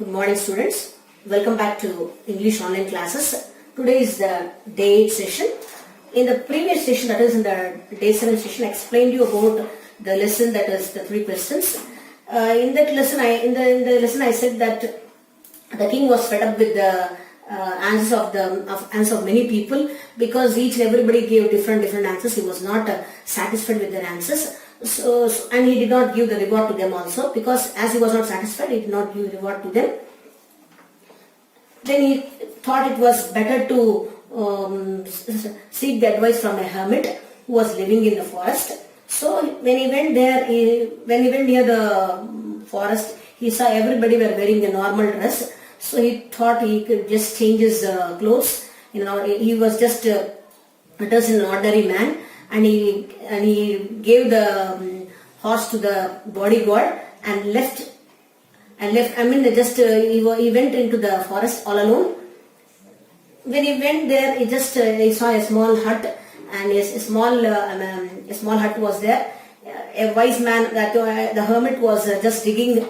Good morning, students. Welcome back to English online classes. Today is the day 8 session. In the previous session, that is in the day 7 session, I explained you about the lesson, that is the 3 questions. In that lesson, I said that the king was fed up with the answers of many people, because each and everybody gave different answers. He was not satisfied with their answers. And he did not give the reward to them also, because as he was not satisfied, he did not give reward to them. Then he thought it was better to seek the advice from a hermit who was living in the forest. So when he went there, when he went near the forest, he saw everybody were wearing a normal dress. So he thought he could just change his clothes. He was just dressed in an ordinary man. And he gave the horse to the bodyguard and left. He went into the forest all alone. When he went there, he saw a small hut, and a small hut was there. A wise man, the hermit, was just digging.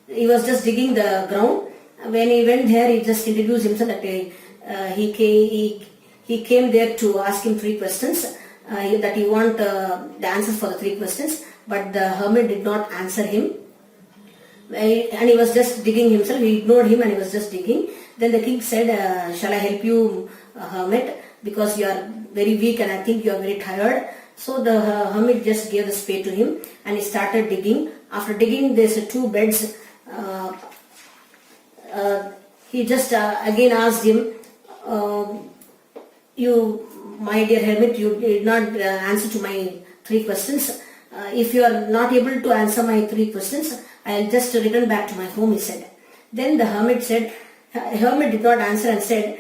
He was just digging the ground. When he went there, he just introduced himself that he came there to ask him 3 questions, that he want the answers for the 3 questions, but the hermit did not answer him, and he was just digging himself. He ignored him and he was just digging. Then the king said, shall I help you, hermit, because you are very weak and I think you are very tired. So the hermit just gave the spade to him and he started digging. After digging, there's 2 beds. He just again asked him, my dear hermit, you did not answer to my 3 questions. If you are not able to answer my 3 questions, I'll just return back to my home, he said. Then the hermit did not answer and said,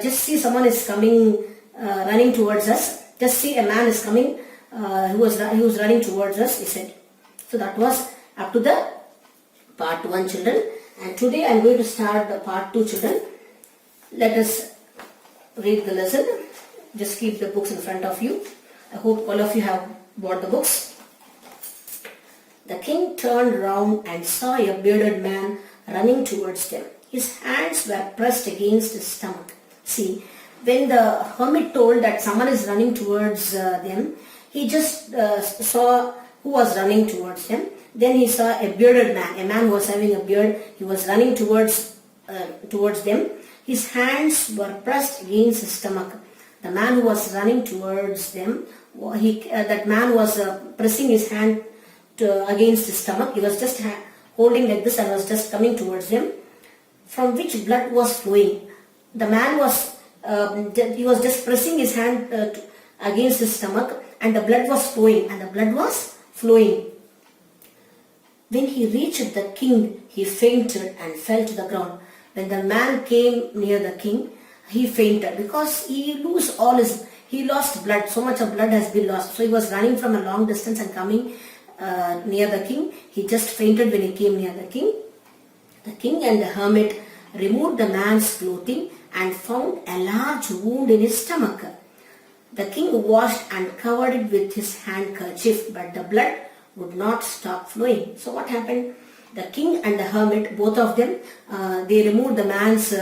just see, someone is coming, running towards us. Just see, a man is coming, he was running towards us, he said. So that was up to the part 1, children. And today I'm going to start the part 2, children. Let us read the lesson. Just keep the books in front of you. I hope all of you have bought the books. The king turned round and saw a bearded man running towards them. His hands were pressed against his stomach. See, when the hermit told that someone is running towards them, he just saw who was running towards them. Then he saw a bearded man, a man who was having a beard. He was running towards them. His hands were pressed against his stomach. The man who was running towards them, that man was pressing his hand against his stomach. He was just holding like this and was just coming towards them, from which blood was flowing. The man was just pressing his hand against his stomach, and the blood was flowing. When he reached the king, he fainted and fell to the ground. When the man came near the king, he fainted because he lost blood. So much of blood has been lost. So he was running from a long distance and coming near the king. He just fainted when he came near the king. The king and the hermit removed the man's clothing and found a large wound in his stomach. The king washed and covered it with his handkerchief, but the blood would not stop flowing. So what happened? The king and the hermit, both of them, they removed the man's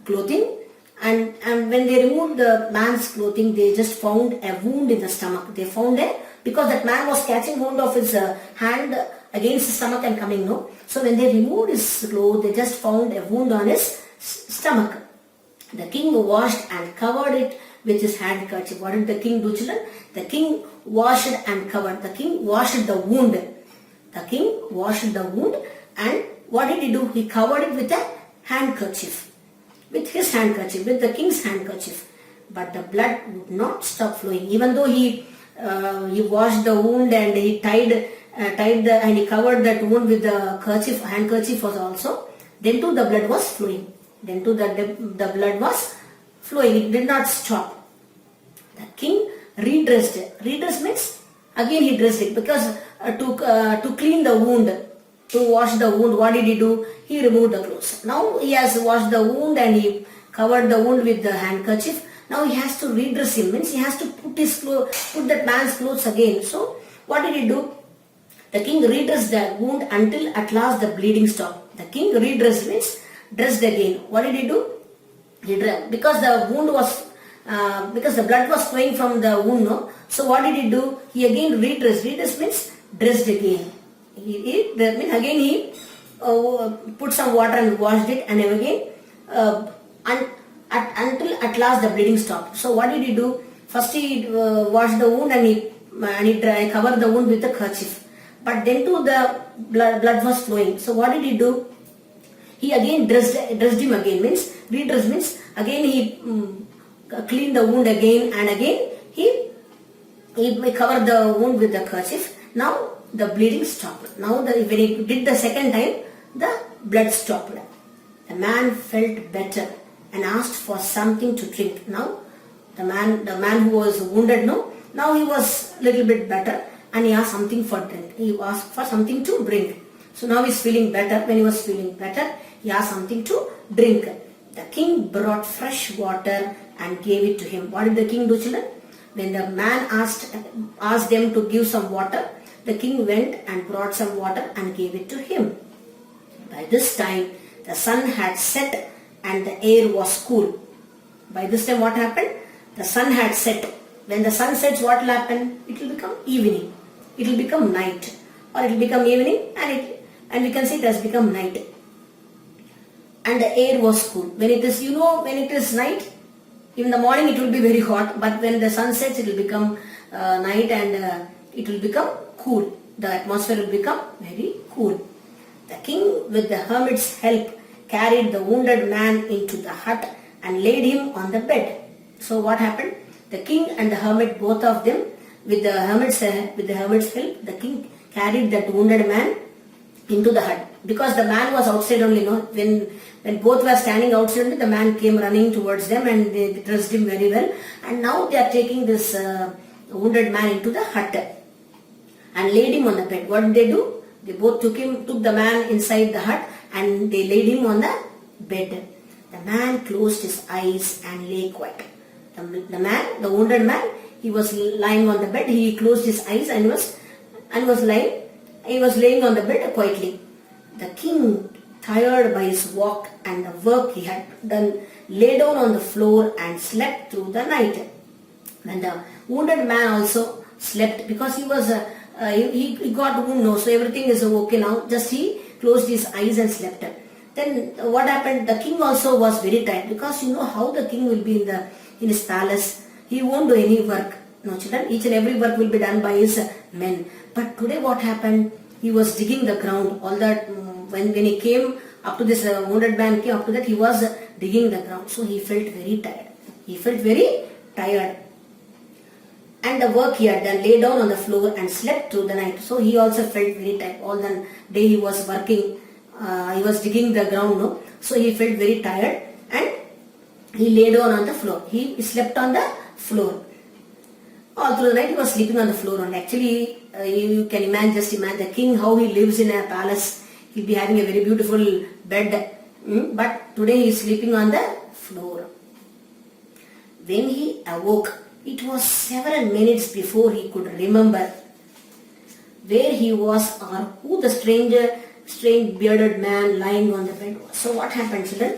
clothing, and when they removed the man's clothing, they just found a wound in the stomach. They found because that man was catching hold of his hand against his stomach and coming, no? So when they removed his clothes, they just found a wound on his stomach. The king washed and covered it with his handkerchief. What did the king do, children? The king washed and covered. The king washed the wound. The king washed the wound, and what did he do? He covered it with a handkerchief. With his handkerchief, with the king's handkerchief. But the blood would not stop flowing. Even though he washed the wound and he and he covered that wound with the handkerchief was also, then too the blood was flowing. Then too the blood was flowing. It did not stop. The king redressed it. Redress means again he dressed it, because to clean the wound, to wash the wound, what did he do? He removed the clothes. Now he has washed the wound and he covered the wound with the handkerchief. Now he has to redress him, means he has to put that man's clothes again. So what did he do? The king redressed the wound until at last the bleeding stopped. The king redressed means dressed again. What did he do? Because the wound was, because the blood was flowing from the wound, no? So what did he do? He again redressed. Redressed means dressed again. Again he put some water and washed it, and again until at last the bleeding stopped. So what did he do? First he washed the wound and he covered the wound with a kerchief. But then too the blood was flowing. So what did he do? He again dressed him again, means redress means again he cleaned the wound again, and again he covered the wound with the kerchief. Now the bleeding stopped. Now when he did the second time, the blood stopped. The man felt better and asked for something to drink. Now the man who was wounded, now he was little bit better, and he asked something for drink. He asked for something to drink. So now he's feeling better. When he was feeling better, he asked something to drink. The king brought fresh water and gave it to him. What did the king do, children? When the man asked them to give some water, the king went and brought some water and gave it to him. By this time, the sun had set and the air was cool. By this time, what happened? The sun had set. When the sun sets, what will happen? It will become evening. It will become night. Or it will become evening, and we can say it has become night. And the air was cool. When it is, when it is night, in the morning it will be very hot, but when the sun sets, it will become night, and it will become cool. The atmosphere will become very cool. The king, with the hermit's help, carried the wounded man into the hut and laid him on the bed. So what happened? The king and the hermit, both of them, with the hermit's help, the king carried that wounded man into the hut. Because the man was outside only, when both were standing outside, the man came running towards them and they dressed him very well. And now they are taking this wounded man into the hut and laid him on the bed. What did they do? They both took the man inside the hut and they laid him on the bed. The man closed his eyes and lay quiet. The wounded man, he was lying on the bed. He closed his eyes and was laying on the bed quietly. The king, tired by his walk and the work he had done, lay down on the floor and slept through the night. And the wounded man also slept, because he was he got wound, so everything is okay now. Just he closed his eyes and slept. Then what happened? The king also was very tired, because how the king will be in his palace. He won't do any work. No, children, each and every work will be done by his men. But today what happened? He was digging the ground. All that when he came up to this wounded man came up to that, he was digging the ground. So he felt very tired. And the work he had done, lay down on the floor and slept through the night. So he also felt very tired. All the day he was working, he was digging the ground. So he felt very tired and he lay down on the floor. He slept on the floor. All through the night he was sleeping on the floor. And actually, you can imagine the king, how he lives in a palace. He'll be having a very beautiful bed. But today he is sleeping on the floor. When he awoke, it was several minutes before he could remember where he was or who the strange bearded man lying on the bed was. So what happened, children?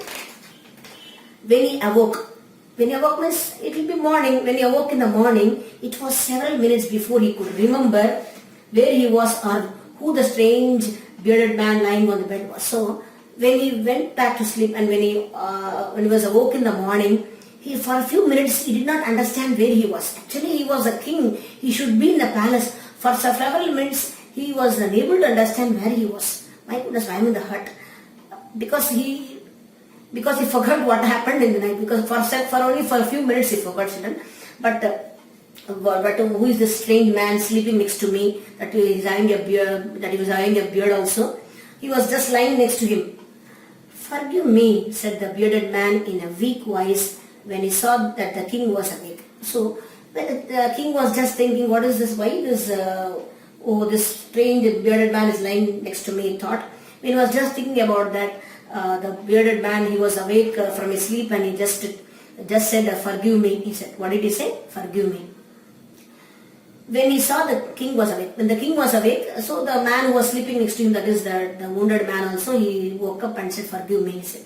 When he awoke means it will be morning. When he awoke in the morning, it was several minutes before he could remember where he was or who the strange bearded man lying on the bed was. So when he went back to sleep and when he was awoke in the morning, for a few minutes he did not understand where he was. Actually, he was a king. He should be in the palace. For several minutes he was unable to understand where he was. My goodness, I am in the hut. Because he forgot what happened in the night. Because for only a few minutes he forgot, children. But who is this strange man sleeping next to me? That he was having a beard also. He was just lying next to him. "Forgive me," said the bearded man in a weak voice when he saw that the king was awake. So the king was just thinking, what is this? Why this strange bearded man is lying next to me, he thought. When he was just thinking about that, the bearded man, he was awake from his sleep and he just said, "Forgive me." He said, what did he say? "Forgive me." when he saw the king was awake, when the king was awake, so the man who was sleeping next to him, that is the wounded man also, he woke up and said, "Forgive me," he said.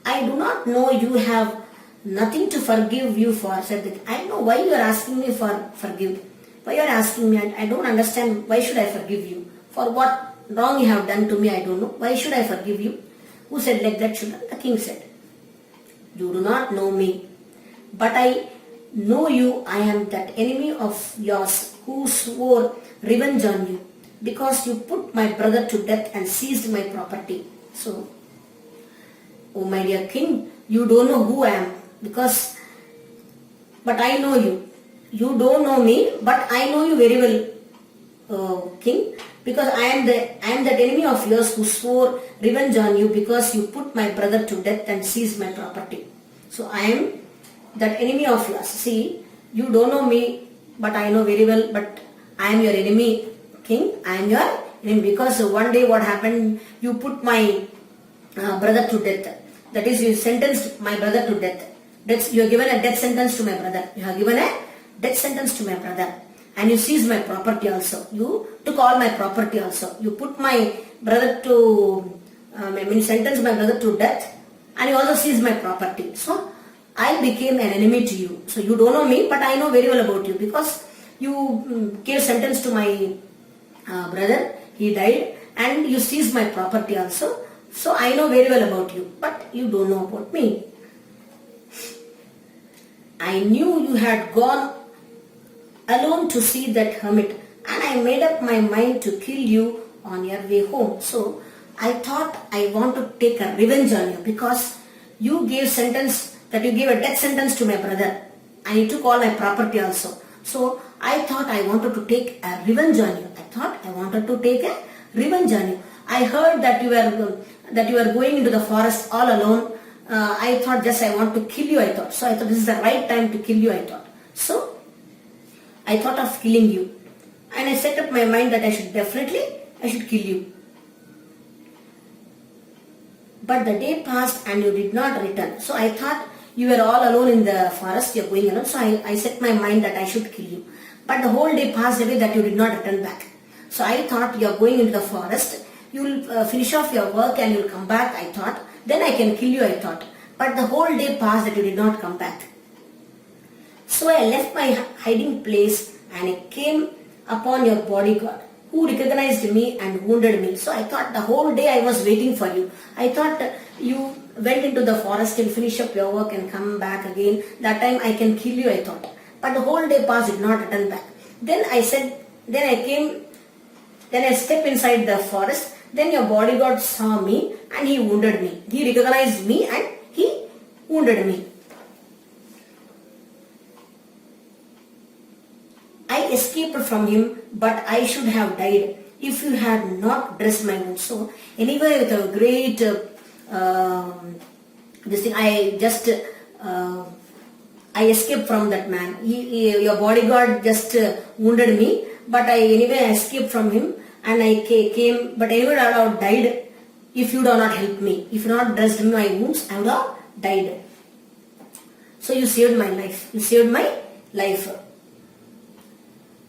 "I do not know, you have nothing to forgive you for," said the king. "I know why you are asking me for forgive. Why you are asking me? I don't understand. Why should I forgive you? For what wrong you have done to me, I don't know. Why should I forgive you?" Who said like that, children? The king said, "You do not know me, but I know you. I am that enemy of yours who swore revenge on you because you put my brother to death and seized my property." So, oh my dear king, you don't know who I am but I know you. You don't know me, but I know you very well, king, because I am that enemy of yours who swore revenge on you because you put my brother to death and seized my property. So I am that enemy of yours. See, you don't know me, but I know very well, but I am your enemy, king. I am your enemy because one day what happened, you put my brother to death. That is, you sentenced my brother to death. You have given a death sentence to my brother. You have given a death sentence to my brother. And you seized my property also. You took all my property also. You put my brother to, sentenced my brother to death, and you also seized my property. So, I became an enemy to you. So, you don't know me, but I know very well about you because you gave sentence to my brother. He died, and you seized my property also. So, I know very well about you, but you don't know about me. I knew you had gone alone to see that hermit, and I made up my mind to kill you on your way home. So I thought I want to take a revenge on you because you gave you gave a death sentence to my brother and you took all my property also. So I thought I wanted to take a revenge on you. I thought I wanted to take a revenge on you. I heard that you were going into the forest all alone. I thought just I want to kill you, I thought. So I thought this is the right time to kill you, I thought. So I thought of killing you. And I set up my mind that I should kill you. But the day passed and you did not return. So I thought you were all alone in the forest, you are going alone. So I set my mind that I should kill you. But the whole day passed away that you did not return back. So I thought you are going into the forest, you will finish off your work and you will come back, I thought. Then I can kill you, I thought. But the whole day passed that you did not come back. So I left my hiding place and I came upon your bodyguard who recognized me and wounded me. So I thought the whole day I was waiting for you. I thought you went into the forest and finish up your work and come back again. That time I can kill you, I thought. But the whole day passed, did not return back. Then I stepped inside the forest. Then your bodyguard saw me and he wounded me. He recognized me and he wounded me. I escaped from him, but I should have died if you had not dressed my wounds. So anyway, with a great I escaped from that man. Your bodyguard just wounded me, but I escaped from him and I came. But I would have died if you do not help me. If you not dressed my wounds, I would have died. So you saved my life. You saved my life.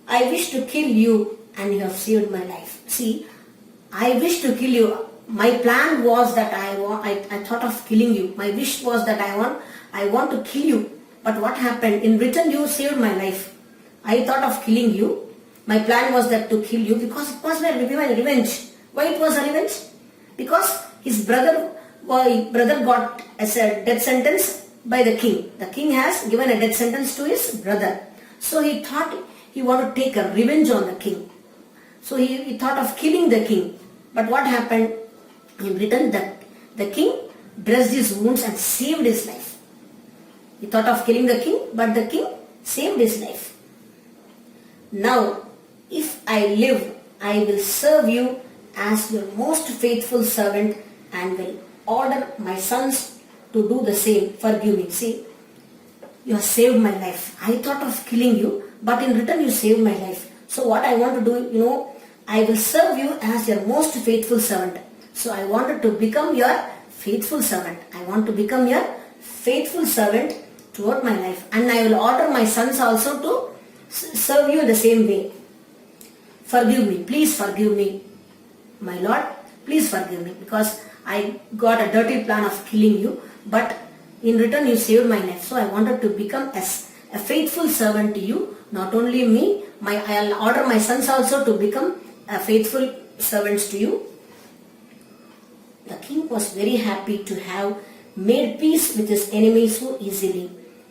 I wish to kill you and you have saved my life. See, I wish to kill you. My plan was that I thought of killing you. My wish was that I want to kill you. But what happened? In return, you saved my life. I thought of killing you. My plan was that to kill you because it was my revenge. Why it was a revenge? Because his brother got as a death sentence by the king. The king has given a death sentence to his brother. So he thought he wanted to take a revenge on the king. So he thought of killing the king. But what happened? In return, the king dressed his wounds and saved his life. He thought of killing the king, but the king saved his life. Now, if I live, I will serve you as your most faithful servant and will order my sons to do the same. Forgive me. See, you have saved my life. I thought of killing you, but in return you saved my life. So what I want to do, I will serve you as your most faithful servant. So I wanted to become your faithful servant. I want to become your faithful servant throughout my life. And I will order my sons also to serve you in the same way. Forgive me, please forgive me, my Lord, please forgive me, because I got a dirty plan of killing you, but in return you saved my life. So I wanted to become a faithful servant to you. Not only me, I'll order my sons also to become a faithful servants to you. The king was very happy to have made peace with his enemy so easily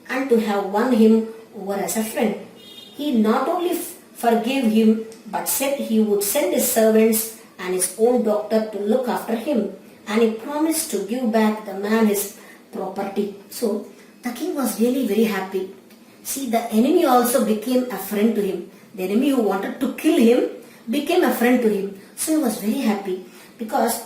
and to have won him over as a friend. He not only forgave him but said he would send his servants and his own doctor to look after him, and he promised to give back the man his property. So the king was really very happy. See, the enemy also became a friend to him. The enemy who wanted to kill him became a friend to him. So he was very happy because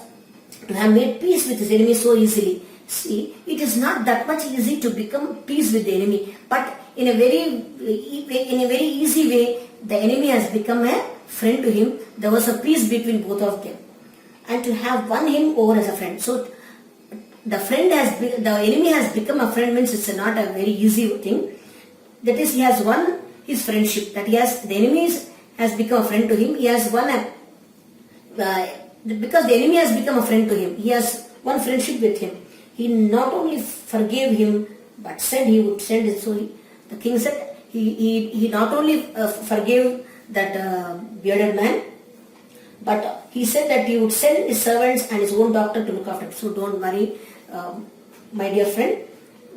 to have made peace with his enemy so easily. See, it is not that much easy to become peace with the enemy, but in a very easy way, the enemy has become a friend to him. There was a peace between both of them, and to have won him over as a friend. So the enemy has become a friend means it's not a very easy thing. That is, he has won his friendship. The enemy has become a friend to him. He has won because the enemy has become a friend to him. He has won friendship with him. He not only forgave him, but said he would send it. So the king said he not only forgave that bearded man, but he said that he would send his servants and his own doctor to look after it. So don't worry, my dear friend,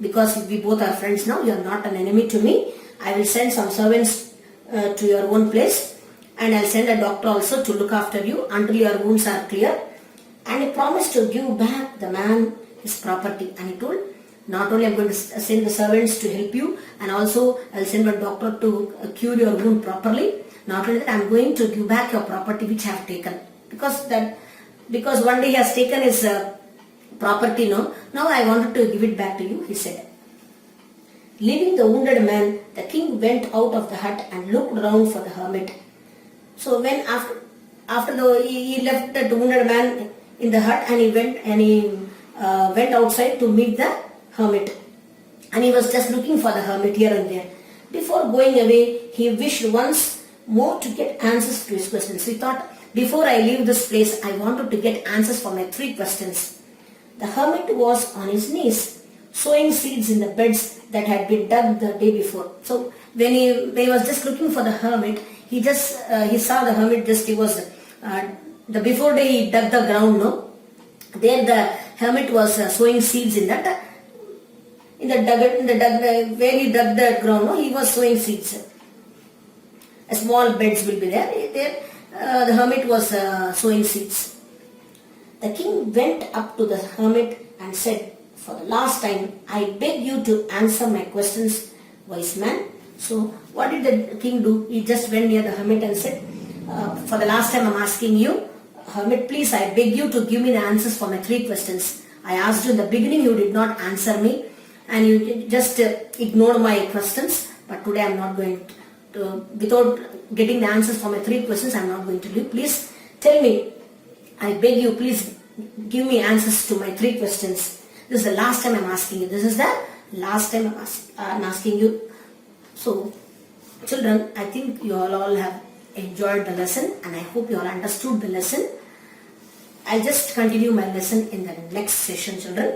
because we both are friends now. You are not an enemy to me. I will send some servants to your own place, and I'll send a doctor also to look after you until your wounds are clear. And he promised to give back the man his property. And he told, not only I'm going to send the servants to help you, and also I'll send a doctor to cure your wound properly. Not only that, I'm going to give back your property which I have taken. Because one day he has taken his property, no? Now I wanted to give it back to you, he said. Leaving the wounded man, the king went out of the hut and looked around for the hermit. So when after he left that wounded man in the hut, and he went outside to meet the hermit, and he was just looking for the hermit here and there. Before going away, he wished once more to get answers to his questions. He thought, before I leave this place, I wanted to get answers for my 3 questions. The hermit was on his knees, sowing seeds in the beds that had been dug the day before. So when he was just looking for the hermit, he saw the hermit the before day he dug the ground, no? There the hermit was sowing seeds in that, where he dug the ground, no? He was sowing seeds. A small beds will be there. There the hermit was sowing seeds. The king went up to the hermit and said, for the last time, I beg you to answer my questions, wise man. So what did the king do? He just went near the hermit and said, for the last time I'm asking you, hermit, please, I beg you to give me the answers for my 3 questions. I asked you in the beginning, you did not answer me, and you just ignored my questions. But today I'm not going to, without getting the answers for my 3 questions, I'm not going to leave. Please tell me, I beg you, please give me answers to my 3 questions. This is the last time I'm asking you. This is the last time I'm asking you. So, children, I think you all have enjoyed the lesson, and I hope you all understood the lesson. I'll just continue my lesson in the next session, children.